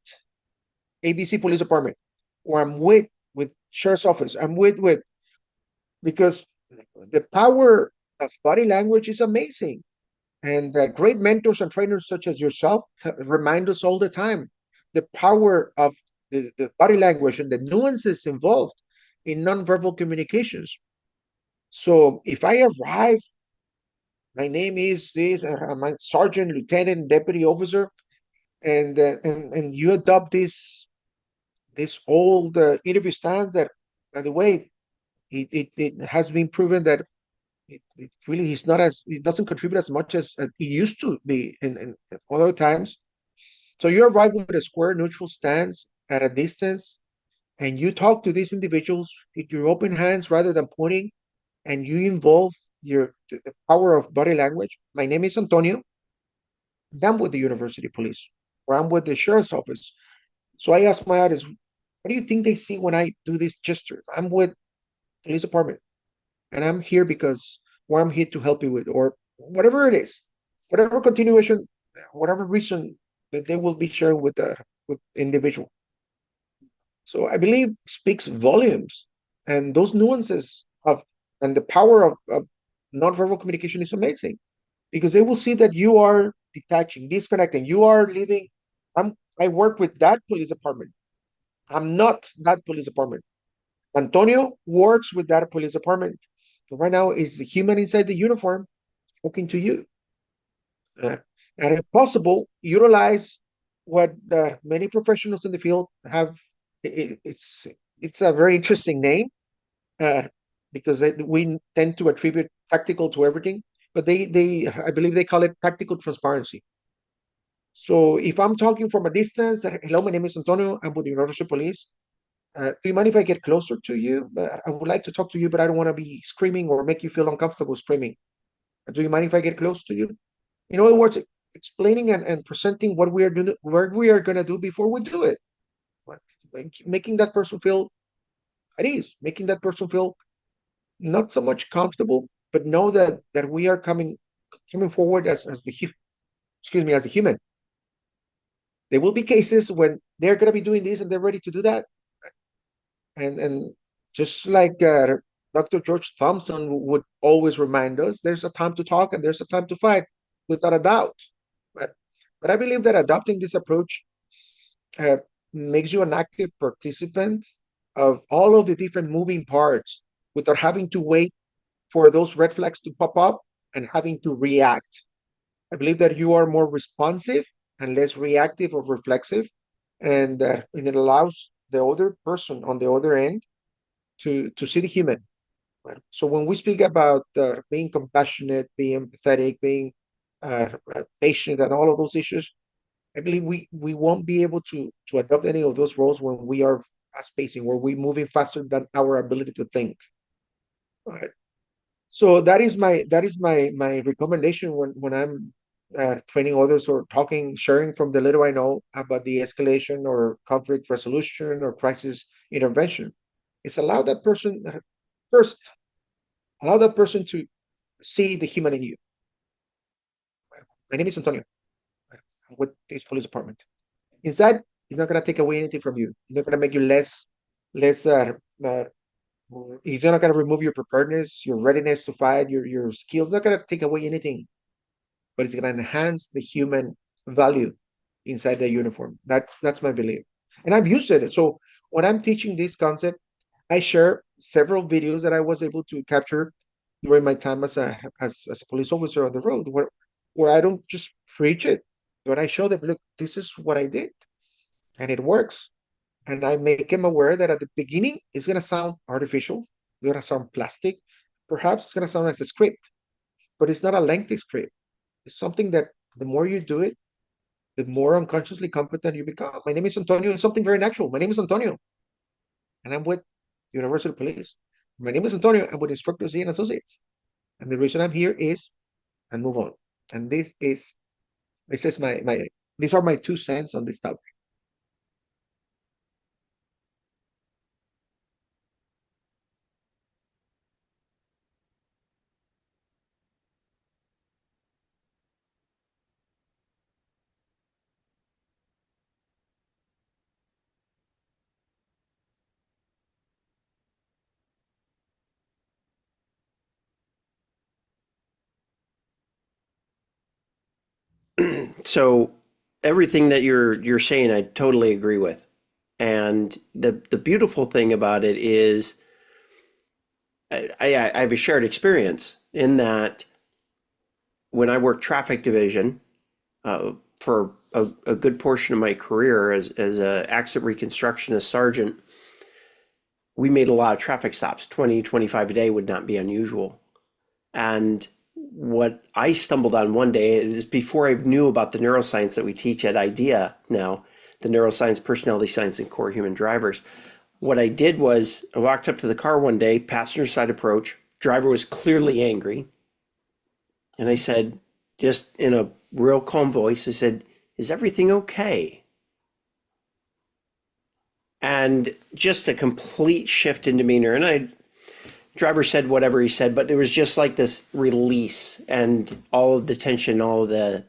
ABC Police Department, or I'm with Sheriff's Office. I'm with because the power of body language is amazing, and great mentors and trainers such as yourself remind us all the time the power of the body language and the nuances involved in nonverbal communications. So if I arrive, my name is this, I'm a sergeant, lieutenant, deputy officer, and you adopt this old interview stance that, by the way, it has been proven that it really is not as it doesn't contribute as much as it used to be in other times. So you arrive with a square neutral stance at a distance, and you talk to these individuals with your open hands rather than pointing, and you involve the power of body language. My name is Antonio. I'm with the University Police, or I'm with the Sheriff's Office. So I ask my audience, what do you think they see when I do this gesture? I'm with police department, and I'm here because, or I'm here to help you with, or whatever it is, whatever continuation, whatever reason that they will be sharing with the individual. So I believe speaks volumes, and those nuances of and the power of nonverbal communication is amazing because they will see that you are detaching, disconnecting, you are leaving. I work with that police department. I'm not that police department. Antonio works with that police department. So right now is the human inside the uniform talking to you. Uh, and if possible, utilize what many professionals in the field have. It's a very interesting name uh, because we tend to attribute tactical to everything, but they I believe they call it tactical transparency. So if I'm talking from a distance, hello, my name is Antonio. I'm with the Universal Police. Do you mind if I get closer to you? I would like to talk to you, but I don't want to be screaming or make you feel uncomfortable screaming. Do you mind if I get close to you? In other words, explaining and presenting what we are doing, what we are going to do before we do it. Making that person feel at ease, making that person feel not so much comfortable, but know that we are coming forward as the excuse me, as a human. There will be cases when they're going to be doing this and they're ready to do that, and just like Dr. George Thompson would always remind us, there's a time to talk and there's a time to fight, without a doubt. But but I believe that adopting this approach uh, makes you an active participant of all of the different moving parts without having to wait for those red flags to pop up and having to react. I believe that you are more responsive and less reactive or reflexive, and it allows the other person on the other end to see the human. Right? So when we speak about being compassionate, being empathetic, being patient, and all of those issues, I believe we won't be able to adopt any of those roles when we are fast pacing, where we're moving faster than our ability to think. Right? So that is my recommendation when I'm training others or talking, sharing from the little I know about the escalation or conflict resolution or crisis intervention. It's first allow that person to see the human in you. My name is Antonio. I'm with this police department. Inside, it's not gonna take away anything from you. It's not gonna make you less. It's not gonna remove your preparedness, your readiness to fight, your skills. It's not gonna take away anything, but it's gonna enhance the human value inside the uniform. That's my belief, and I've used it. So when I'm teaching this concept, I share several videos that I was able to capture during my time as a police officer on the road, where I don't just preach it, but I show them, look, this is what I did, and it works. And I make them aware that at the beginning it's gonna sound artificial, it's gonna sound plastic, perhaps it's gonna sound as a script, but it's not a lengthy script. It's something that the more you do it, the more unconsciously competent you become. My name is Antonio. It's something very natural. My name is Antonio, and I'm with Universal Police. My name is Antonio. I'm with Instructor Z Associates, and the reason I'm here is and move on. And this is my these are my 2 cents on this topic. So everything that you're saying, I totally agree with. And the beautiful thing about it is I have a shared experience in that when I worked traffic division for a good portion of my career as an accident reconstructionist sergeant, we made a lot of traffic stops. 20, 25 a day would not be unusual. And what I stumbled on one day is before I knew about the neuroscience that we teach at IDEA now, the neuroscience, personality science, and core human drivers. What I did was I walked up to the car one day, passenger side approach, driver was clearly angry. And I said, just in a real calm voice, I said, is everything okay? And just a complete shift in demeanor. And driver said whatever he said, but there was just like this release and all of the tension, all of the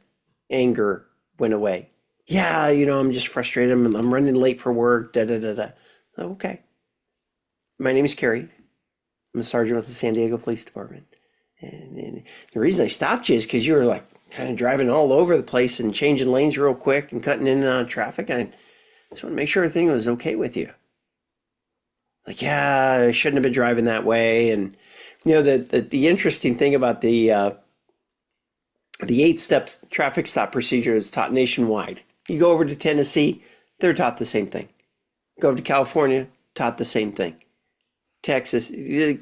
anger went away. Yeah, I'm just frustrated. I'm running late for work. Da da da da. Okay. My name is Kerry. I'm a sergeant with the San Diego Police Department. And the reason I stopped you is because you were like kind of driving all over the place and changing lanes real quick and cutting in and out of traffic. I just want to make sure everything was okay with you. Like, yeah, I shouldn't have been driving that way. And the interesting thing about the 8-step traffic stop procedure is taught nationwide. You go over to Tennessee, they're taught the same thing. Go over to California, taught the same thing. Texas,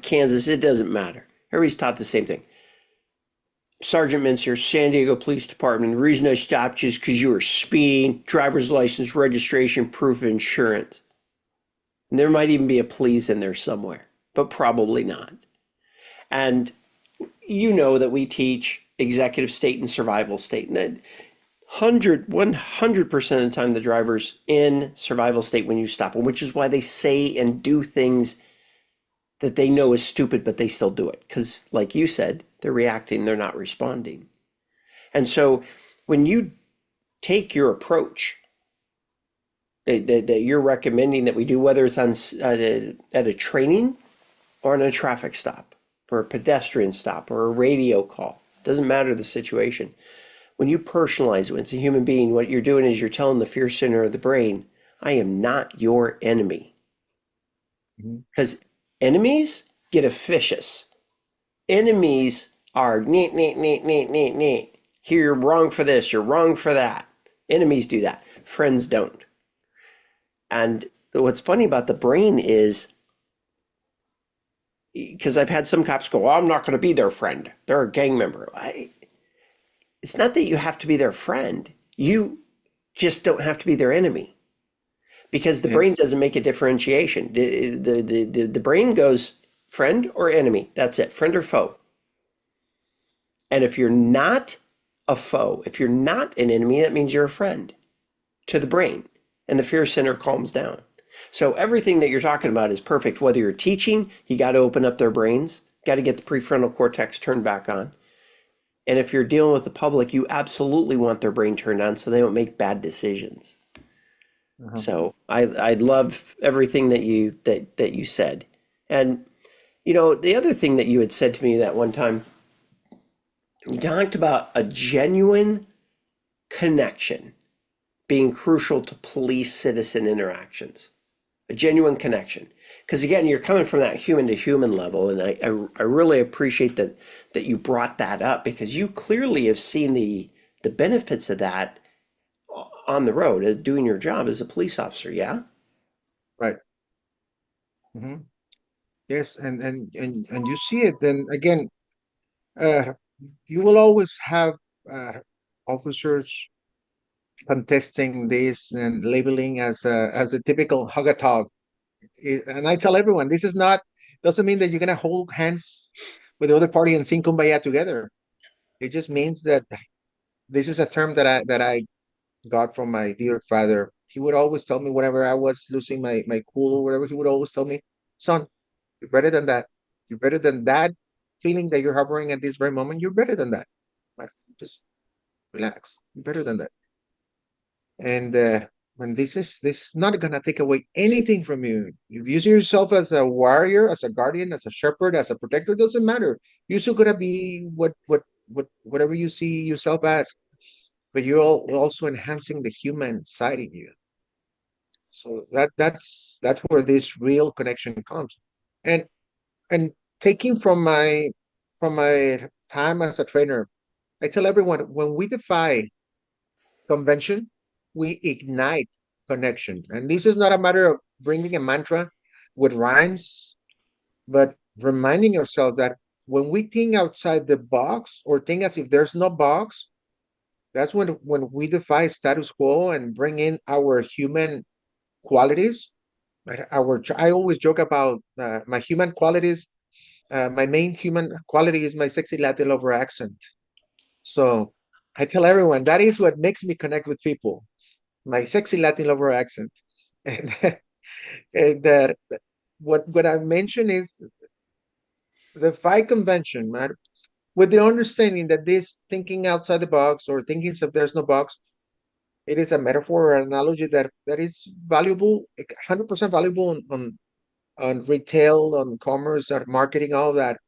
Kansas, it doesn't matter. Everybody's taught the same thing. Sergeant Mensior, San Diego Police Department. The reason I stopped you is because you were speeding, driver's license, registration, proof of insurance. And there might even be a please in there somewhere, but probably not. And you know that we teach executive state and survival state. And that 100% of the time the driver's in survival state when you stop them, which is why they say and do things that they know is stupid, but they still do it. Because like you said, they're reacting, they're not responding. And so when you take your approach that you're recommending that we do, whether it's on at a training or on a traffic stop or a pedestrian stop or a radio call, doesn't matter the situation. When you personalize it, when it's a human being, what you're doing is you're telling the fear center of the brain, I am not your enemy. Because enemies get officious. Enemies are neat, neat, neat, neat, neat, neat. Here, you're wrong for this, you're wrong for that. Enemies do that. Friends don't. And what's funny about the brain is, because I've had some cops go, I'm not going to be their friend. They're a gang member. It's not that you have to be their friend. You just don't have to be their enemy. Because the brain doesn't make a differentiation. The brain goes friend or enemy. That's it. Friend or foe. And if you're not a foe, if you're not an enemy, that means you're a friend to the brain. And the fear center calms down. So everything that you're talking about is perfect. Whether you're teaching, you got to open up their brains, got to get the prefrontal cortex turned back on. And if you're dealing with the public, you absolutely want their brain turned on so they don't make bad decisions. So I love everything that you said. And the other thing that you had said to me that one time, you talked about a genuine connection being crucial to police-citizen interactions, a genuine connection. Because again, you're coming from that human to human level, and I really appreciate that you brought that up, because you clearly have seen the benefits of that on the road, doing your job as a police officer. Yeah. Right. Yes, and you see it. Then again, you will always have officers contesting this and labeling as a typical hug a dog. And I tell everyone, this is not doesn't mean that you're gonna hold hands with the other party and sing kumbaya together. It just means that this is a term that I got from my dear father. He would always tell me whenever I was losing my cool or whatever, he would always tell me, son, you're better than that. You're better than that feeling that you're harboring at this very moment. You're better than that. But just relax. You're better than that. And when this is not gonna take away anything from you. If you see yourself as a warrior, as a guardian, as a shepherd, as a protector, doesn't matter. You're still gonna be whatever you see yourself as, but you're also enhancing the human side in you. So that's where this real connection comes. And and taking from my time as a trainer, I tell everyone when we defy convention, we ignite connection. And this is not a matter of bringing a mantra with rhymes, but reminding ourselves that when we think outside the box or think as if there's no box, that's when we defy status quo and bring in our human qualities. Right? I always joke about my human qualities. My main human quality is my sexy Latin lover accent. So I tell everyone that is what makes me connect with people. My sexy Latin lover accent, and and that what I mentioned is the fight convention, man, with the understanding that this thinking outside the box or thinking if there's no box It is a metaphor or analogy that is valuable, 100% valuable on retail, on commerce, on marketing, all that.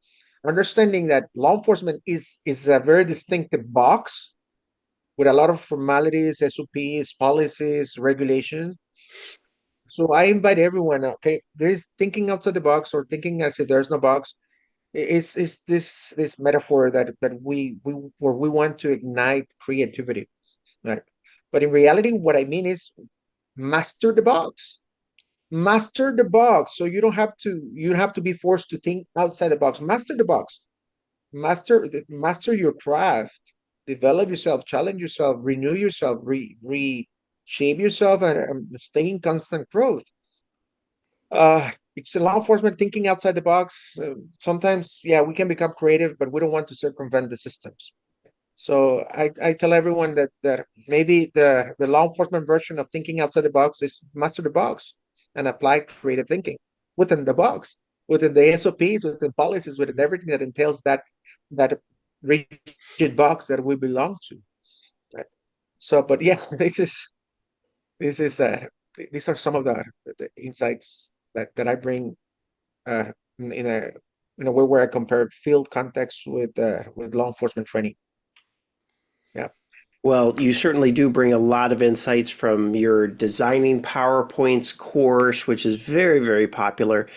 Understanding that law enforcement is a very distinctive box with a lot of formalities, SOPs, policies, regulations. So I invite everyone, okay, there's thinking outside the box or thinking as if there's no box. Is this metaphor that we where we want to ignite creativity, right? But in reality, what I mean is master the box. Master the box. So you don't have to be forced to think outside the box. Master the box. Master your craft. Develop yourself, challenge yourself, renew yourself, reshape yourself, and stay in constant growth. It's law enforcement thinking outside the box. Sometimes, yeah, we can become creative, but we don't want to circumvent the systems. So I tell everyone that maybe the law enforcement version of thinking outside the box is master the box and apply creative thinking within the box, within the SOPs, within policies, within everything that entails that rigid box that we belong to. Right? So, but yeah, this is these are some of the insights that I bring uh, in a way where I compare field context with law enforcement training. Yeah. Well, you certainly do bring a lot of insights from your designing PowerPoints course, which is very, very popular,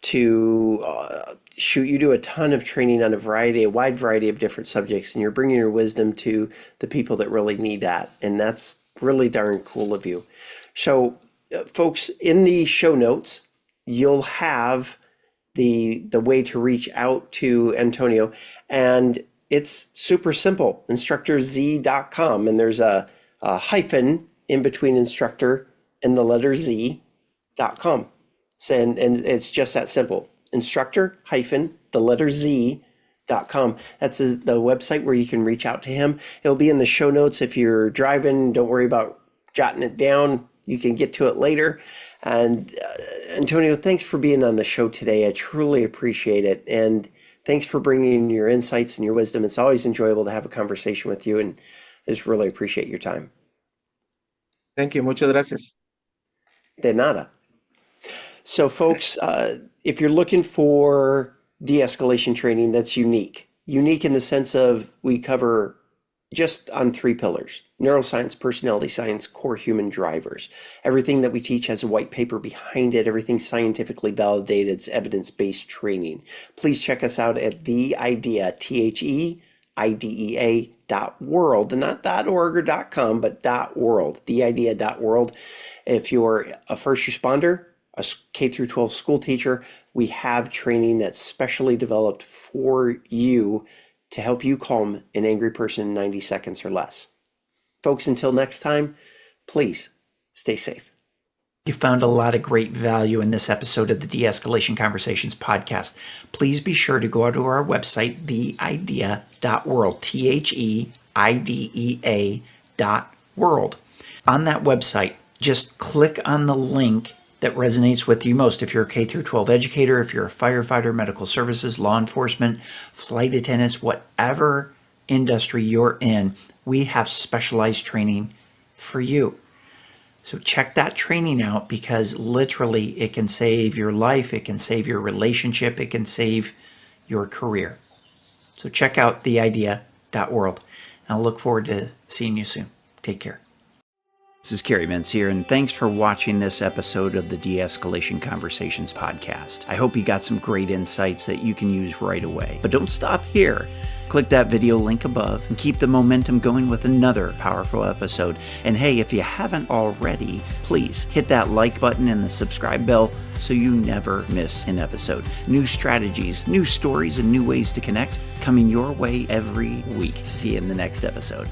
to you do a ton of training on a wide variety of different subjects, and you're bringing your wisdom to the people that really need that. And that's really darn cool of you. So, folks, in the show notes, you'll have the way to reach out to Antonio, and it's super simple, instructorz.com, and there's a hyphen in between instructor and the letter Z.com. So, and it's just that simple, instructor hyphen the letter Z.com. That's the website where you can reach out to him. It'll be in the show notes. If you're driving, don't worry about jotting it down. You can get to it later. And Antonio, thanks for being on the show today. I truly appreciate it. And thanks for bringing your insights and your wisdom. It's always enjoyable to have a conversation with you, and I just really appreciate your time. Thank you. Muchas gracias. De nada. So, folks, if you're looking for de-escalation training that's unique in the sense of we cover just on 3 pillars: neuroscience, personality science, core human drivers. Everything that we teach has a white paper behind it. Everything's scientifically validated. It's evidence-based training. Please check us out at TheIdea, TheIdea.world, not .org or .com, but .world, TheIdea.world. If you're a first responder, a K through 12 school teacher, we have training that's specially developed for you to help you calm an angry person in 90 seconds or less. Folks, until next time, please stay safe. You found a lot of great value in this episode of the De-Escalation Conversations podcast. Please be sure to go to our website, theidea.world, TheIdea.world. On that website, just click on the link that resonates with you most. If you're a K through 12 educator, if you're a firefighter, medical services, law enforcement, flight attendants, whatever industry you're in, we have specialized training for you. So check that training out, because literally it can save your life, it can save your relationship, it can save your career. So check out theidea.world. I'll look forward to seeing you soon. Take care. This is Kerry Mensior, and thanks for watching this episode of the De-Escalation Conversations podcast. I hope you got some great insights that you can use right away. But don't stop here. Click that video link above and keep the momentum going with another powerful episode. And hey, if you haven't already, please hit that like button and the subscribe bell so you never miss an episode. New strategies, new stories, and new ways to connect coming your way every week. See you in the next episode.